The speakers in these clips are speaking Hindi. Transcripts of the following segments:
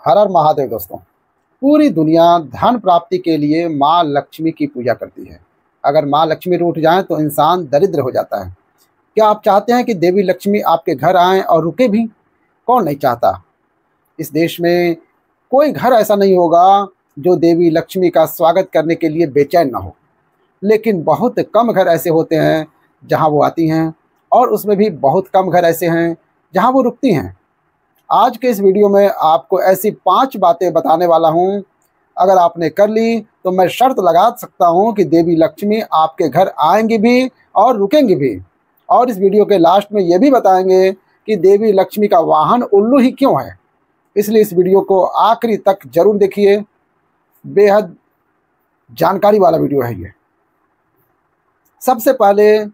हर हर महादेव दोस्तों। पूरी दुनिया धन प्राप्ति के लिए माँ लक्ष्मी की पूजा करती है। अगर माँ लक्ष्मी रूठ जाए तो इंसान दरिद्र हो जाता है। क्या आप चाहते हैं कि देवी लक्ष्मी आपके घर आएं और रुके भी? कौन नहीं चाहता। इस देश में कोई घर ऐसा नहीं होगा जो देवी लक्ष्मी का स्वागत करने के लिए बेचैन ना हो। लेकिन बहुत कम घर ऐसे होते हैं जहां वो आती हैं, और उसमें भी बहुत कम घर ऐसे हैं जहां वो रुकती हैं। आज के इस वीडियो में आपको ऐसी 5 बातें बताने वाला हूं, अगर आपने कर ली तो मैं शर्त लगा सकता हूं कि देवी लक्ष्मी आपके घर आएंगी भी और रुकेंगी भी। और इस वीडियो के लास्ट में ये भी बताएंगे कि देवी लक्ष्मी का वाहन उल्लू ही क्यों है। इसलिए इस वीडियो को आखिरी तक जरूर देखिए, बेहद जानकारी वाला वीडियो है ये। सबसे पहले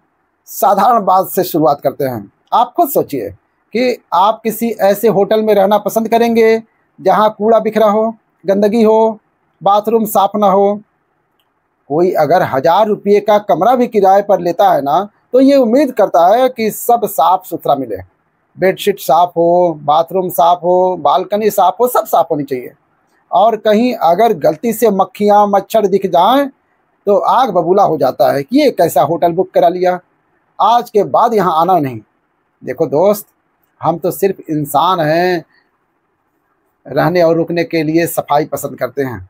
साधारण बात से शुरुआत करते हैं। आप खुद सोचिए कि आप किसी ऐसे होटल में रहना पसंद करेंगे जहां कूड़ा बिखरा हो, गंदगी हो, बाथरूम साफ ना हो। कोई अगर 1000 रुपये का कमरा भी किराए पर लेता है ना, तो ये उम्मीद करता है कि सब साफ सुथरा मिले। बेडशीट साफ हो, बाथरूम साफ हो, बालकनी साफ हो, सब साफ होनी चाहिए। और कहीं अगर गलती से मक्खियाँ मच्छर दिख जाएं तो आग बबूला हो जाता है कि ये कैसा होटल बुक करा लिया, आज के बाद यहाँ आना नहीं। देखो दोस्त, हम तो सिर्फ इंसान हैं, रहने और रुकने के लिए सफाई पसंद करते हैं।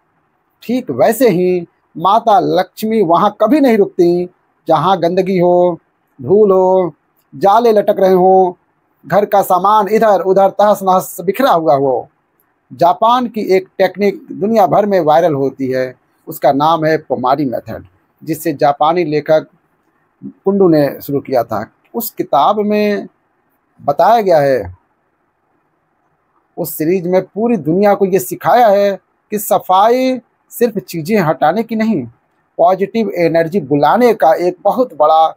ठीक वैसे ही माता लक्ष्मी वहाँ कभी नहीं रुकती जहाँ गंदगी हो, धूल हो, जाले लटक रहे हों, घर का सामान इधर उधर तहस नहस बिखरा हुआ हो। जापान की एक टेक्निक दुनिया भर में वायरल होती है, उसका नाम है पोमारी मेथड, जिसे जापानी लेखक कुंडू ने शुरू किया था। उस किताब में बताया गया है, उस सीरीज में पूरी दुनिया को ये सिखाया है कि सफाई सिर्फ चीज़ें हटाने की नहीं, पॉजिटिव एनर्जी बुलाने का एक बहुत बड़ा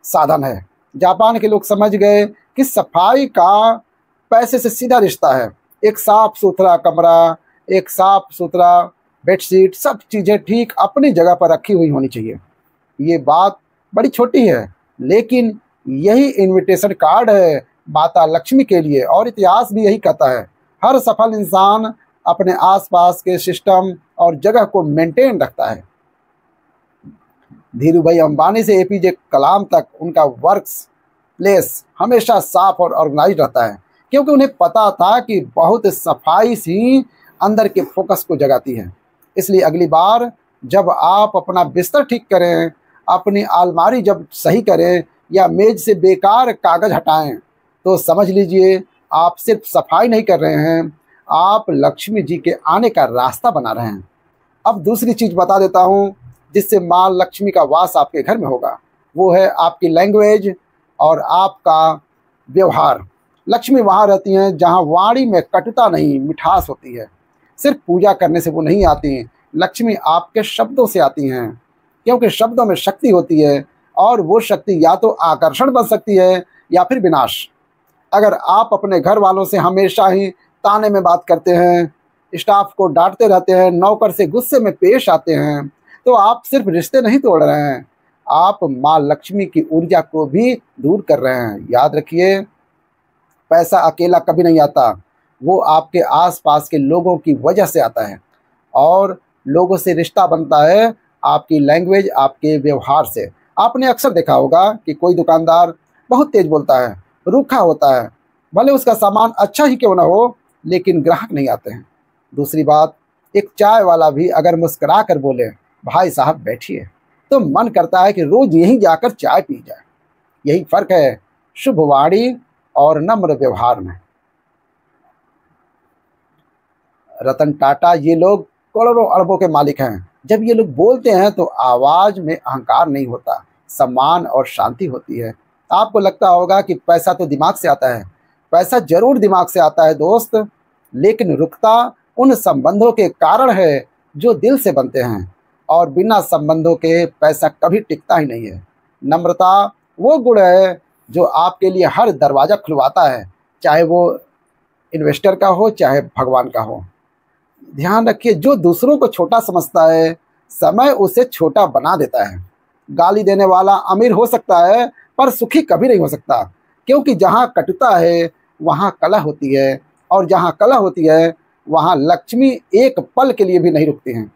साधन है। जापान के लोग समझ गए कि सफाई का पैसे से सीधा रिश्ता है। एक साफ सुथरा कमरा, एक साफ सुथरा बेडशीट, सब चीज़ें ठीक अपनी जगह पर रखी हुई होनी चाहिए। ये बात बड़ी छोटी है, लेकिन यही इनविटेशन कार्ड है माता लक्ष्मी के लिए। और इतिहास भी यही कहता है, हर सफल इंसान अपने आसपास के सिस्टम और जगह को मेंटेन रखता है। धीरू भाई अंबानी से एपीजे कलाम तक उनका वर्क्स प्लेस हमेशा साफ और ऑर्गेनाइज रहता है, क्योंकि उन्हें पता था कि बहुत सफाई ही अंदर के फोकस को जगाती है। इसलिए अगली बार जब आप अपना बिस्तर ठीक करें, अपनी अलमारी जब सही करें या मेज से बेकार कागज हटाएं, तो समझ लीजिए आप सिर्फ सफाई नहीं कर रहे हैं, आप लक्ष्मी जी के आने का रास्ता बना रहे हैं। अब दूसरी चीज़ बता देता हूँ जिससे माँ लक्ष्मी का वास आपके घर में होगा, वो है आपकी लैंग्वेज और आपका व्यवहार। लक्ष्मी वहाँ रहती हैं जहाँ वाणी में कटुता नहीं, मिठास होती है। सिर्फ पूजा करने से वो नहीं आती, लक्ष्मी आपके शब्दों से आती हैं, क्योंकि शब्दों में शक्ति होती है, और वो शक्ति या तो आकर्षण बन सकती है या फिर विनाश। अगर आप अपने घर वालों से हमेशा ही ताने में बात करते हैं, स्टाफ को डांटते रहते हैं, नौकर से गुस्से में पेश आते हैं, तो आप सिर्फ रिश्ते नहीं तोड़ रहे हैं, आप माँ लक्ष्मी की ऊर्जा को भी दूर कर रहे हैं। याद रखिए, पैसा अकेला कभी नहीं आता, वो आपके आसपास के लोगों की वजह से आता है। और लोगों से रिश्ता बनता है आपकी लैंग्वेज, आपके व्यवहार से। आपने अक्सर देखा होगा कि कोई दुकानदार बहुत तेज बोलता है, रूखा होता है, भले उसका सामान अच्छा ही क्यों ना हो, लेकिन ग्राहक नहीं आते हैं। दूसरी बात, एक चाय वाला भी अगर मुस्कुरा कर बोले, भाई साहब बैठिए, तो मन करता है कि रोज यहीं जाकर चाय पी जाए। यही फर्क है शुभ वाणी और नम्र व्यवहार में। रतन टाटा, ये लोग करोड़ों अरबों के मालिक हैं। जब ये लोग बोलते हैं तो आवाज में अहंकार नहीं होता, सम्मान और शांति होती है। आपको लगता होगा कि पैसा तो दिमाग से आता है, पैसा जरूर दिमाग से आता है दोस्त, लेकिन रुकता उन संबंधों के कारण है जो दिल से बनते हैं, और बिना संबंधों के पैसा कभी टिकता ही नहीं है। नम्रता वो गुण है जो आपके लिए हर दरवाज़ा खुलवाता है, चाहे वो इन्वेस्टर का हो चाहे भगवान का हो। ध्यान रखिए, जो दूसरों को छोटा समझता है, समय उसे छोटा बना देता है। गाली देने वाला अमीर हो सकता है पर सुखी कभी नहीं हो सकता, क्योंकि जहाँ कटुता है वहाँ कला होती है, और जहाँ कला होती है वहाँ लक्ष्मी एक पल के लिए भी नहीं रुकती हैं।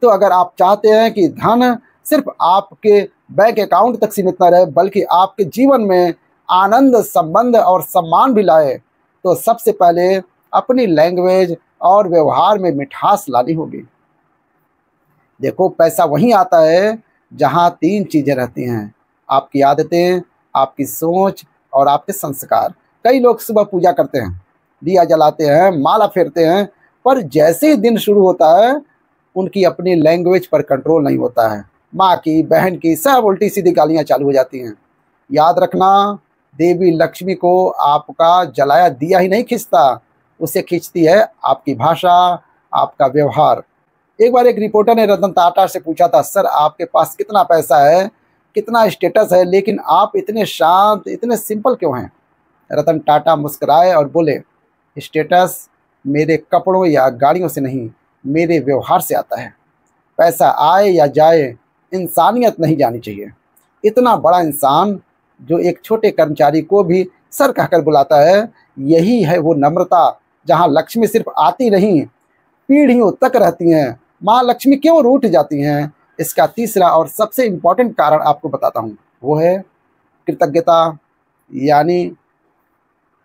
तो अगर आप चाहते हैं कि धन सिर्फ आपके बैंक अकाउंट तक सीमित न रहे बल्कि आपके जीवन में आनंद, संबंध और सम्मान भी लाए, तो सबसे पहले अपनी लैंग्वेज और व्यवहार में मिठास लानी होगी। देखो, पैसा वहीं आता है जहाँ तीन चीज़ें रहती हैं: आपकी आदतें, आपकी सोच और आपके संस्कार। कई लोग सुबह पूजा करते हैं, दिया जलाते हैं, माला फेरते हैं, पर जैसे ही दिन शुरू होता है उनकी अपनी लैंग्वेज पर कंट्रोल नहीं होता है। माँ की, बहन की, सब उल्टी सीधी गालियाँ चालू हो जाती हैं। याद रखना, देवी लक्ष्मी को आपका जलाया दिया ही नहीं खींचता, उसे खींचती है आपकी भाषा, आपका व्यवहार। एक बार एक रिपोर्टर ने रतन टाटा से पूछा था, सर आपके पास कितना पैसा है, कितना स्टेटस है, लेकिन आप इतने शांत, इतने सिंपल क्यों हैं? रतन टाटा मुस्कुराए और बोले, स्टेटस मेरे कपड़ों या गाड़ियों से नहीं, मेरे व्यवहार से आता है। पैसा आए या जाए, इंसानियत नहीं जानी चाहिए। इतना बड़ा इंसान जो एक छोटे कर्मचारी को भी सर कहकर बुलाता है, यही है वो नम्रता जहाँ लक्ष्मी सिर्फ आती नहीं, पीढ़ियों तक रहती हैं। माँ लक्ष्मी क्यों रूठ जाती हैं, इसका तीसरा और सबसे इम्पोर्टेंट कारण आपको बताता हूँ, वो है कृतज्ञता, यानी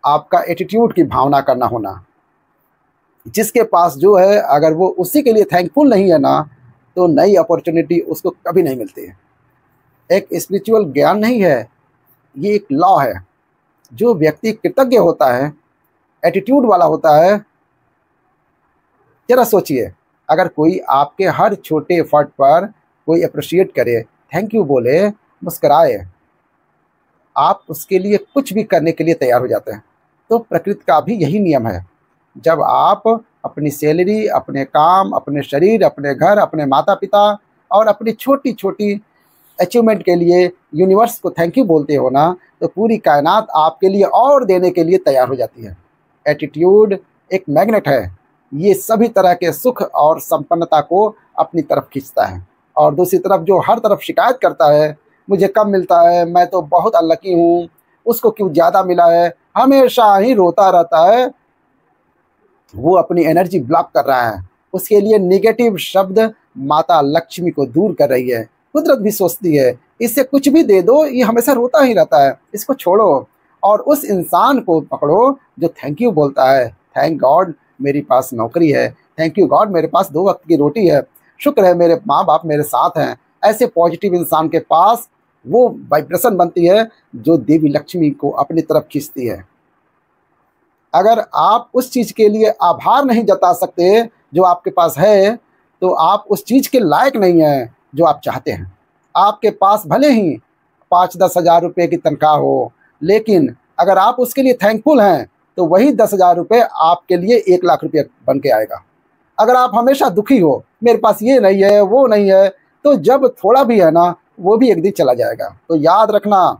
आपका एटीट्यूड की भावना करना होना। जिसके पास जो है, अगर वो उसी के लिए थैंकफुल नहीं है ना, तो नई अपॉर्चुनिटी उसको कभी नहीं मिलती है। एक स्पिरिचुअल ज्ञान नहीं है, ये एक लॉ है। जो व्यक्ति कृतज्ञ होता है, एटीट्यूड वाला होता है, जरा सोचिए, अगर कोई आपके हर छोटे एफर्ट पर कोई अप्रिशिएट करे, थैंक यू बोले, मुस्कराए, आप उसके लिए कुछ भी करने के लिए तैयार हो जाते हैं। तो प्रकृति का भी यही नियम है। जब आप अपनी सैलरी, अपने काम, अपने शरीर, अपने घर, अपने माता पिता और अपनी छोटी छोटी अचीवमेंट के लिए यूनिवर्स को थैंक यू बोलते हो ना, तो पूरी कायनात आपके लिए और देने के लिए तैयार हो जाती है। एटीट्यूड एक मैग्नेट है, ये सभी तरह के सुख और संपन्नता को अपनी तरफ खींचता है। और दूसरी तरफ जो हर तरफ शिकायत करता है, मुझे कम मिलता है, मैं तो बहुत अनलकी हूँ, उसको क्यों ज़्यादा मिला है, हमेशा ही रोता रहता है, वो अपनी एनर्जी ब्लॉक कर रहा है। उसके लिए नेगेटिव शब्द माता लक्ष्मी को दूर कर रही है। कुदरत भी सोचती है, इससे कुछ भी दे दो, ये हमेशा रोता ही रहता है, इसको छोड़ो और उस इंसान को पकड़ो जो थैंक यू बोलता है। थैंक गॉड मेरे पास नौकरी है, थैंक यू गॉड मेरे पास 2 वक्त की रोटी है, शुक्र है मेरे माँ बाप मेरे साथ हैं। ऐसे पॉजिटिव इंसान के पास वो वाइब्रेशन बनती है जो देवी लक्ष्मी को अपनी तरफ खींचती है। अगर आप उस चीज़ के लिए आभार नहीं जता सकते जो आपके पास है, तो आप उस चीज़ के लायक नहीं हैं जो आप चाहते हैं। आपके पास भले ही 5-10 हज़ार रुपये की तनख्वाह हो, लेकिन अगर आप उसके लिए थैंकफुल हैं, तो वही 10,000 रुपये आपके लिए 1 लाख रुपये बन के आएगा। अगर आप हमेशा दुखी हो, मेरे पास ये नहीं है, वो नहीं है, तो जब थोड़ा भी है ना, वो भी एक दिन चला जाएगा। तो याद रखना,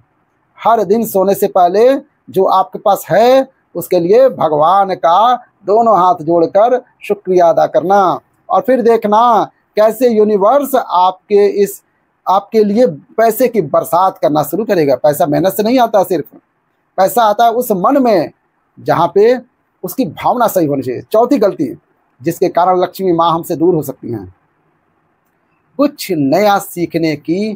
हर दिन सोने से पहले जो आपके पास है उसके लिए भगवान का दोनों हाथ जोड़कर शुक्रिया अदा करना, और फिर देखना कैसे यूनिवर्स आपके लिए पैसे की बरसात करना शुरू करेगा। पैसा मेहनत से नहीं आता, सिर्फ पैसा आता है उस मन में जहाँ पे उसकी भावना सही होनी चाहिए। चौथी गलती जिसके कारण लक्ष्मी माँ हमसे दूर हो सकती हैं, कुछ नया सीखने की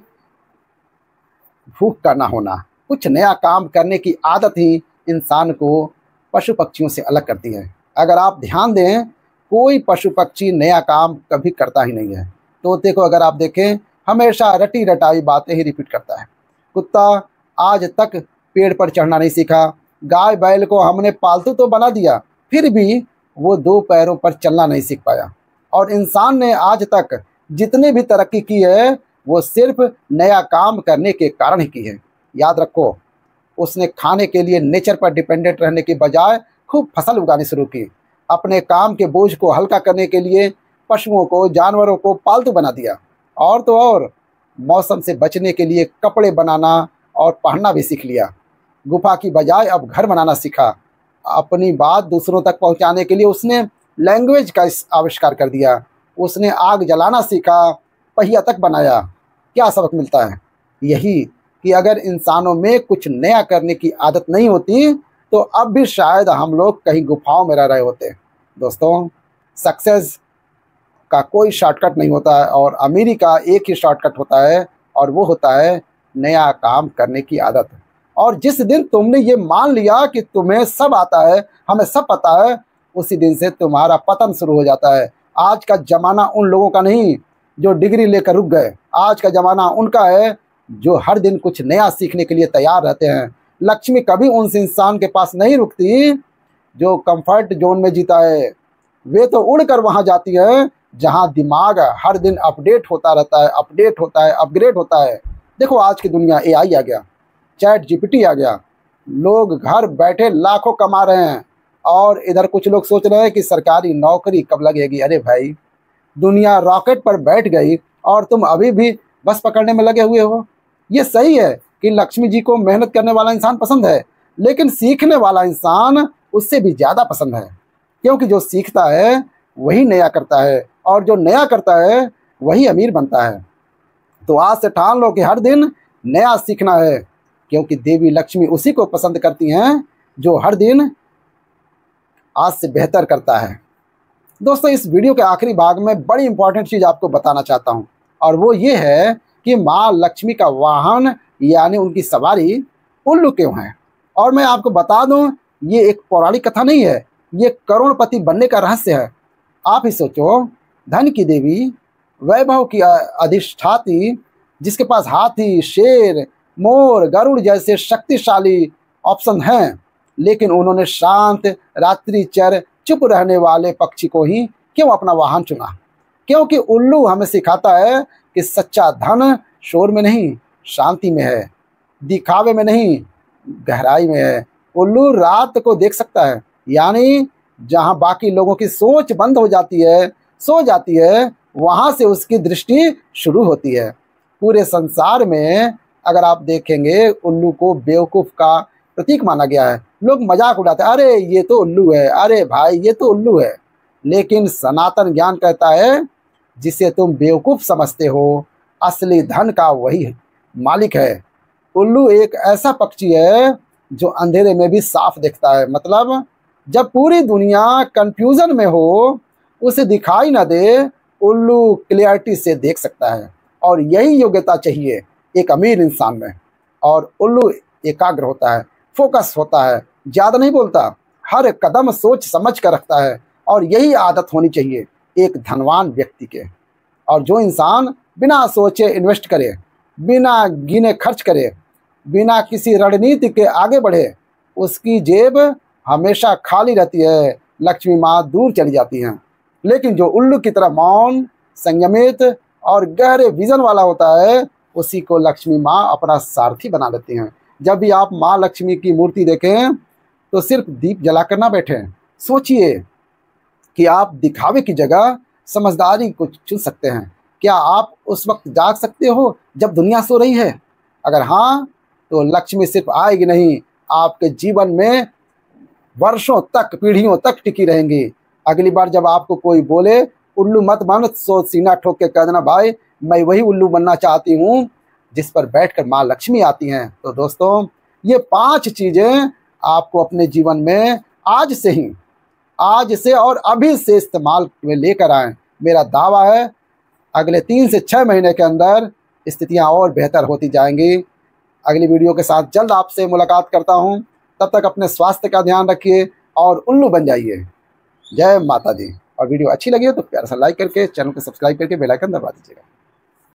भूख का ना होना। कुछ नया काम करने की आदत ही इंसान को पशु पक्षियों से अलग करती है। अगर आप ध्यान दें, कोई पशु पक्षी नया काम कभी करता ही नहीं है। तोते को अगर आप देखें, हमेशा रटी रटाई बातें ही रिपीट करता है। कुत्ता आज तक पेड़ पर चढ़ना नहीं सीखा। गाय बैल को हमने पालतू तो बना दिया, फिर भी वो 2 पैरों पर चलना नहीं सीख पाया। और इंसान ने आज तक जितने भी तरक्की की है, वो सिर्फ नया काम करने के कारण ही की है। याद रखो, उसने खाने के लिए नेचर पर डिपेंडेंट रहने की बजाय खूब फसल उगानी शुरू की। अपने काम के बोझ को हल्का करने के लिए पशुओं को, जानवरों को पालतू बना दिया। और तो और मौसम से बचने के लिए कपड़े बनाना और पहनना भी सीख लिया। गुफा की बजाय अब घर बनाना सीखा। अपनी बात दूसरों तक पहुंचाने के लिए उसने लैंग्वेज का आविष्कार कर दिया। उसने आग जलाना सीखा, पहिया तक बनाया। क्या सबक मिलता है? यही कि अगर इंसानों में कुछ नया करने की आदत नहीं होती, तो अब भी शायद हम लोग कहीं गुफाओं में रह रहे होते। दोस्तों, सक्सेस का कोई शॉर्टकट नहीं होता है और अमीरी का एक ही शॉर्टकट होता है और वो होता है नया काम करने की आदत। और जिस दिन तुमने ये मान लिया कि तुम्हें सब आता है, हमें सब पता है, उसी दिन से तुम्हारा पतन शुरू हो जाता है। आज का ज़माना उन लोगों का नहीं जो डिग्री लेकर रुक गए, आज का ज़माना उनका है जो हर दिन कुछ नया सीखने के लिए तैयार रहते हैं। लक्ष्मी कभी उन इंसान के पास नहीं रुकती जो कंफर्ट जोन में जीता है, वे तो उड़कर वहाँ जाती है जहाँ दिमाग हर दिन अपडेट होता रहता है, अपडेट होता है, अपग्रेड होता है। देखो आज की दुनिया AI आ गया, चैट GPT आ गया, लोग घर बैठे लाखों कमा रहे हैं और इधर कुछ लोग सोच रहे हैं कि सरकारी नौकरी कब लगेगी। अरे भाई, दुनिया रॉकेट पर बैठ गई और तुम अभी भी बस पकड़ने में लगे हुए हो। ये सही है कि लक्ष्मी जी को मेहनत करने वाला इंसान पसंद है, लेकिन सीखने वाला इंसान उससे भी ज़्यादा पसंद है, क्योंकि जो सीखता है वही नया करता है और जो नया करता है वही अमीर बनता है। तो आज से ठान लो कि हर दिन नया सीखना है, क्योंकि देवी लक्ष्मी उसी को पसंद करती हैं जो हर दिन आज से बेहतर करता है। दोस्तों, इस वीडियो के आखिरी भाग में बड़ी इंपॉर्टेंट चीज़ आपको बताना चाहता हूँ और वो ये है कि माँ लक्ष्मी का वाहन यानी उनकी सवारी उल्लू क्यों है। और मैं आपको बता दूं, ये एक पौराणिक कथा नहीं है, ये करोड़पति बनने का रहस्य है। आप ही सोचो, धन की देवी, वैभव की अधिष्ठाती, जिसके पास हाथी, शेर, मोर, गरुड़ जैसे शक्तिशाली ऑप्शन हैं, लेकिन उन्होंने शांत, रात्रिचर, चुप रहने वाले पक्षी को ही क्यों अपना वाहन चुना? क्योंकि उल्लू हमें सिखाता है कि सच्चा धन शोर में नहीं, शांति में है, दिखावे में नहीं, गहराई में है। उल्लू रात को देख सकता है, यानी जहाँ बाकी लोगों की सोच बंद हो जाती है, सो जाती है, वहाँ से उसकी दृष्टि शुरू होती है। पूरे संसार में अगर आप देखेंगे, उल्लू को बेवकूफ़ का प्रतीक माना गया है। लोग मजाक उड़ाते हैं, अरे ये तो उल्लू है, अरे भाई ये तो उल्लू है। लेकिन सनातन ज्ञान कहता है, जिसे तुम बेवकूफ़ समझते हो, असली धन का वही मालिक है। उल्लू एक ऐसा पक्षी है जो अंधेरे में भी साफ दिखता है। मतलब जब पूरी दुनिया कंफ्यूजन में हो, उसे दिखाई ना दे, उल्लू क्लियरिटी से देख सकता है। और यही योग्यता चाहिए एक अमीर इंसान में। और उल्लू एकाग्र होता है, फोकस होता है, ज़्यादा नहीं बोलता, हर कदम सोच समझ कर रखता है। और यही आदत होनी चाहिए एक धनवान व्यक्ति के। और जो इंसान बिना सोचे इन्वेस्ट करे, बिना गिने खर्च करे, बिना किसी रणनीति के आगे बढ़े, उसकी जेब हमेशा खाली रहती है, लक्ष्मी माँ दूर चली जाती हैं। लेकिन जो उल्लू की तरह मौन, संयमित और गहरे विजन वाला होता है, उसी को लक्ष्मी माँ अपना सारथी बना लेती हैं। जब भी आप माँ लक्ष्मी की मूर्ति देखें तो सिर्फ दीप जलाकर ना बैठें, सोचिए कि आप दिखावे की जगह समझदारी को चुन सकते हैं। क्या आप उस वक्त जाग सकते हो जब दुनिया सो रही है? अगर हाँ, तो लक्ष्मी सिर्फ आएगी नहीं, आपके जीवन में वर्षों तक, पीढ़ियों तक टिकी रहेंगी। अगली बार जब आपको कोई बोले उल्लू मत बन, सो सीना ठोक के कह देना, भाई मैं वही उल्लू बनना चाहती हूँ जिस पर बैठकर माँ लक्ष्मी आती हैं। तो दोस्तों, ये 5 चीज़ें आपको अपने जीवन में आज से और अभी से इस्तेमाल में लेकर आएँ। मेरा दावा है अगले 3 से 6 महीने के अंदर स्थितियाँ और बेहतर होती जाएंगी। अगली वीडियो के साथ जल्द आपसे मुलाकात करता हूँ। तब तक अपने स्वास्थ्य का ध्यान रखिए और उल्लू बन जाइए। जय माता दी। और वीडियो अच्छी लगी हो तो प्यार से लाइक करके, चैनल को सब्सक्राइब करके बेल आइकन दबा दीजिएगा।